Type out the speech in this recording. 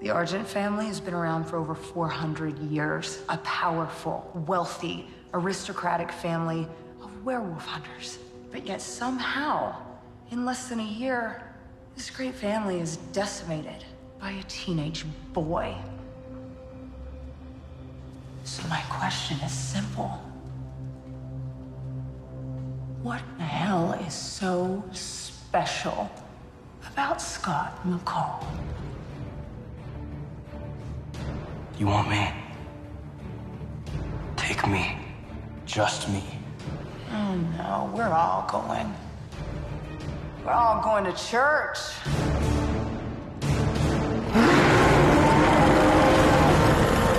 The Argent family has been around for over 400 years. A powerful, wealthy, aristocratic family of werewolf hunters. But yet somehow, in less than a year, this great family is decimated by a teenage boy. So my question is simple. What the hell is so special about Scott McCall? You want me? Take me. Just me. Oh no, we're all going. We're all going to church.